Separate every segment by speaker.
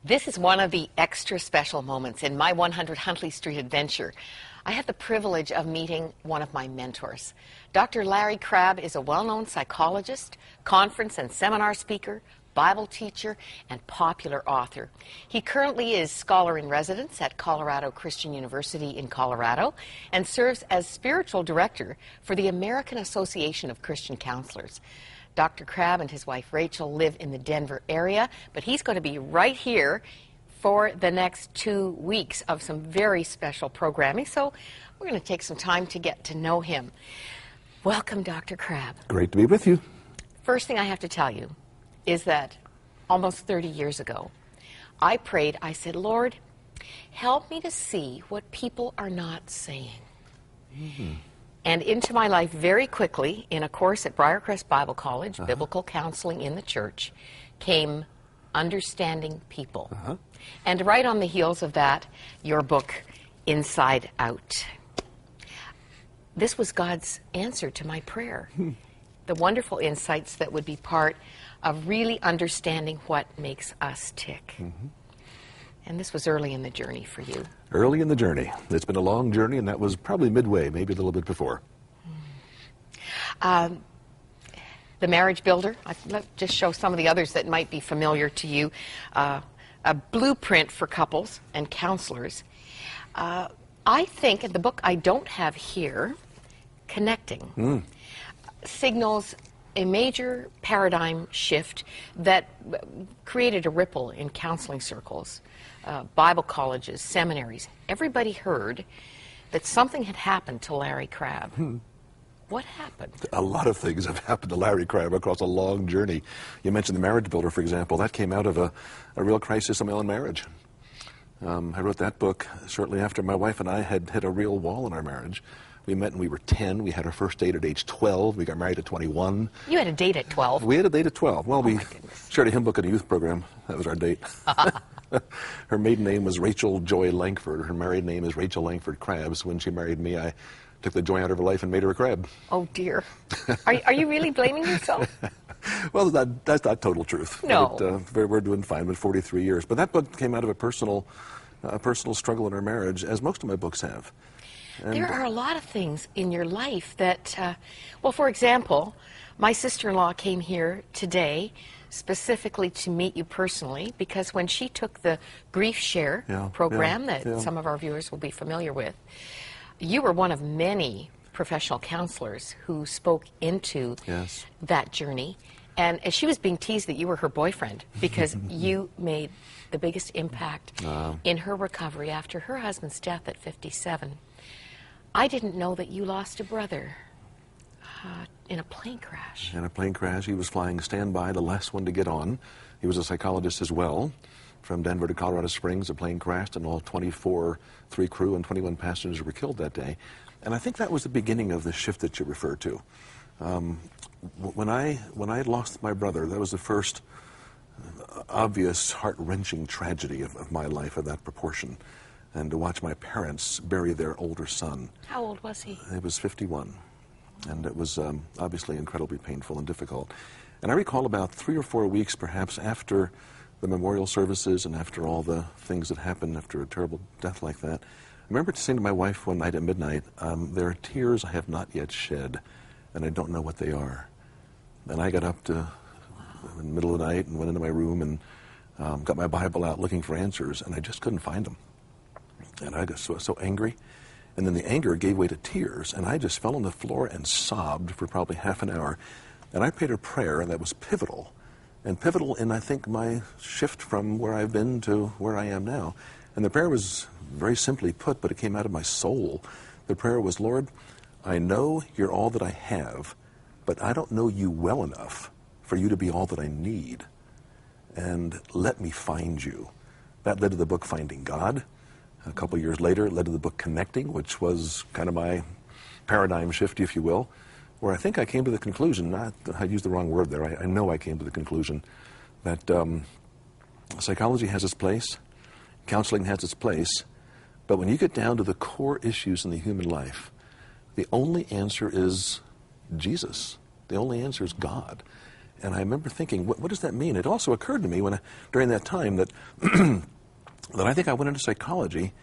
Speaker 1: This is one of the extra special moments in my 100 Huntley Street adventure. I had the privilege of meeting one of my mentors. Dr. Larry Crabb is a well-known psychologist, conference and seminar speaker, Bible teacher, and popular author. He currently is scholar-in-residence at Colorado Christian University in Colorado and serves as spiritual director for the American Association of Christian Counselors. Dr. Crabb and his wife Rachel live in the Denver area, but he's going to be right here for the next 2 weeks of some very special programming. So we're going to take some time to get to know him. Welcome, Dr. Crabb.
Speaker 2: Great to be with you.
Speaker 1: First thing I have to tell you is that almost 30 years ago, I prayed, I said, Lord, help me to see what people are not saying. Mm-hmm. And into my life very quickly, in a course at Briarcrest Bible College, Biblical Counseling in the Church, came Understanding People. And right on the heels of that, your book, Inside Out. This was God's answer to my prayer. The wonderful insights that would be part of really understanding what makes us tick. And this was early in the journey for you.
Speaker 2: Early in the journey. It's been a long journey, and that was probably midway, maybe a little bit before.
Speaker 1: The Marriage Builder. Let's just show some of the others that might be familiar to you. A blueprint for couples and counselors. I think, in the book I don't have here, Connecting, signals a major paradigm shift that created a ripple in counseling circles, Bible colleges, seminaries. Everybody heard that something had happened to Larry Crabb. What happened? A
Speaker 2: lot of things have happened to Larry Crabb across a long journey. You mentioned The Marriage Builder, for example. That came out of a real crisis in my own marriage. I wrote that book shortly after my wife and I had hit a real wall in our marriage. We met when we were 10. We had our first date at age 12. We got married at 21.
Speaker 1: You had a date at 12?
Speaker 2: We had a date at 12. Well, we shared a hymn book at a youth program. That was our date. Her maiden name was Rachel Joy Langford. Her married name is Rachel Langford Crabb. So when she married me, I took the joy out of her life and made her a crab.
Speaker 1: Oh, dear. Are you really blaming yourself?
Speaker 2: Well, that's not total truth.
Speaker 1: No.
Speaker 2: But, we're doing fine with 43 years. But that book came out of a personal struggle in our marriage, as most of my books have. And
Speaker 1: there are a lot of things in your life that, well, for example, my sister-in-law came here today specifically to meet you personally because when she took the Grief Share program that some of our viewers will be familiar with, you were one of many professional counselors who spoke into that journey. And she was being teased that you were her boyfriend because you made the biggest impact in her recovery after her husband's death at 57. I didn't know that you lost a brother in a plane crash.
Speaker 2: In a plane crash. He was flying standby, the last one to get on. He was a psychologist as well. From Denver to Colorado Springs, the plane crashed, and all 3 crew and 21 passengers were killed that day. And I think that was the beginning of the shift that you refer to. When I had lost my brother, that was the first obvious, heart-wrenching tragedy of my life of that proportion. And to watch my parents bury their older son.
Speaker 1: How old was he?
Speaker 2: He was 51. And it was obviously incredibly painful and difficult. And I recall about 3 or 4 weeks, perhaps, after the memorial services and after all the things that happened after a terrible death like that, I remember saying to my wife one night at midnight, there are tears I have not yet shed, and I don't know what they are. And I got up in the middle of the night and went into my room and got my Bible out looking for answers, and I just couldn't find them. And I got so angry. And then the anger gave way to tears, and I just fell on the floor and sobbed for probably half an hour. And I prayed a prayer that was pivotal. And pivotal in, I think, my shift from where I've been to where I am now. And the prayer was very simply put, but it came out of my soul. The prayer was, Lord, I know you're all that I have, but I don't know you well enough for you to be all that I need. And let me find you. That led to the book Finding God. A couple years later, it led to the book Connecting, which was kind of my paradigm shift, if you will, where I think I came to the conclusion, I used the wrong word there, I know I came to the conclusion that psychology has its place, counseling has its place, but when you get down to the core issues in the human life, the only answer is Jesus. The only answer is God. And I remember thinking, what does that mean? It also occurred to me during that time that, that I think I went into psychology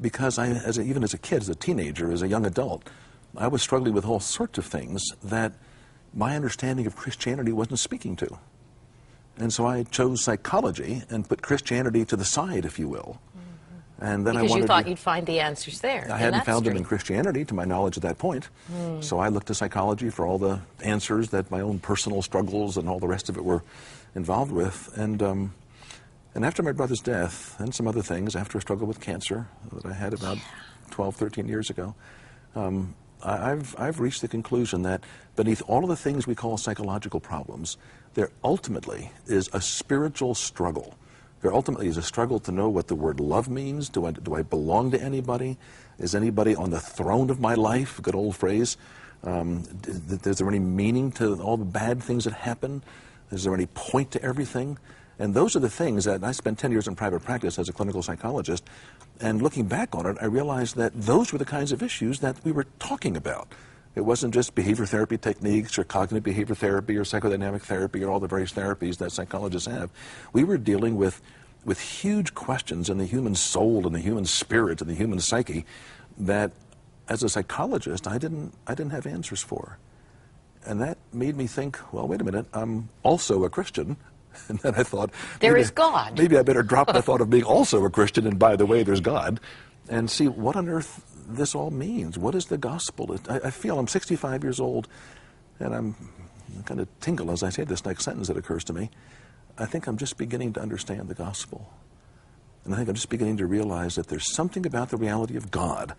Speaker 2: because even as a kid, as a teenager, as a young adult, I was struggling with all sorts of things that my understanding of Christianity wasn't speaking to. And so I chose psychology and put Christianity to the side, if you will. And then
Speaker 1: because you thought you'd find the answers there.
Speaker 2: I hadn't found them in Christianity, to my knowledge at that point. So I looked to psychology for all the answers that my own personal struggles and all the rest of it were involved with. And after my brother's death and some other things, after a struggle with cancer that I had about 12, 13 years ago, I've reached the conclusion that beneath all of the things we call psychological problems, there ultimately is a spiritual struggle. There ultimately is a struggle to know what the word love means. Do I belong to anybody? Is anybody on the throne of my life? Good old phrase. Is there any meaning to all the bad things that happen? Is there any point to everything? And those are the things that I spent 10 years in private practice as a clinical psychologist. And looking back on it, I realized that those were the kinds of issues that we were talking about. It wasn't just behavior therapy techniques or cognitive behavior therapy or psychodynamic therapy or all the various therapies that psychologists have. We were dealing with huge questions in the human soul and the human spirit and the human psyche that, as a psychologist, I didn't have answers for. And that made me think, well, wait a minute, I'm also a Christian. And then I thought,
Speaker 1: there is God.
Speaker 2: Maybe I better drop the thought of being also a Christian, and by the way, there's God, and see what on earth this all means. What is the gospel? I feel I'm 65 years old, and I'm kind of tingle as I say this next sentence that occurs to me. I think I'm just beginning to understand the gospel. And I think I'm just beginning to realize that there's something about the reality of God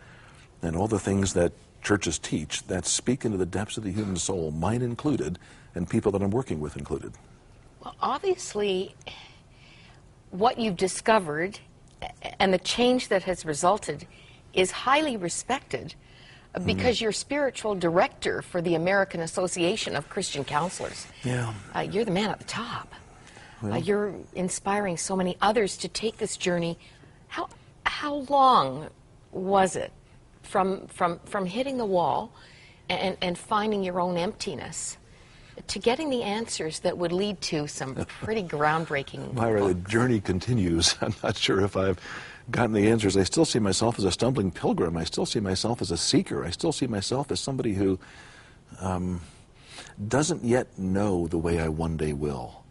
Speaker 2: and all the things that churches teach that speak into the depths of the human soul, mine included, and people that I'm working with included.
Speaker 1: Well, obviously, what you've discovered and the change that has resulted is highly respected because you're spiritual director for the American Association of Christian Counselors.
Speaker 2: Yeah.
Speaker 1: You're the man at the top.
Speaker 2: Well,
Speaker 1: you're inspiring so many others to take this journey. How long was it from hitting the wall and finding your own emptiness to getting the answers that would lead to some pretty groundbreaking
Speaker 2: Myra, the journey continues. I'm not sure if I've gotten the answers. I still see myself as a stumbling pilgrim. I still see myself as a seeker. I still see myself as somebody who doesn't yet know the way I one day will.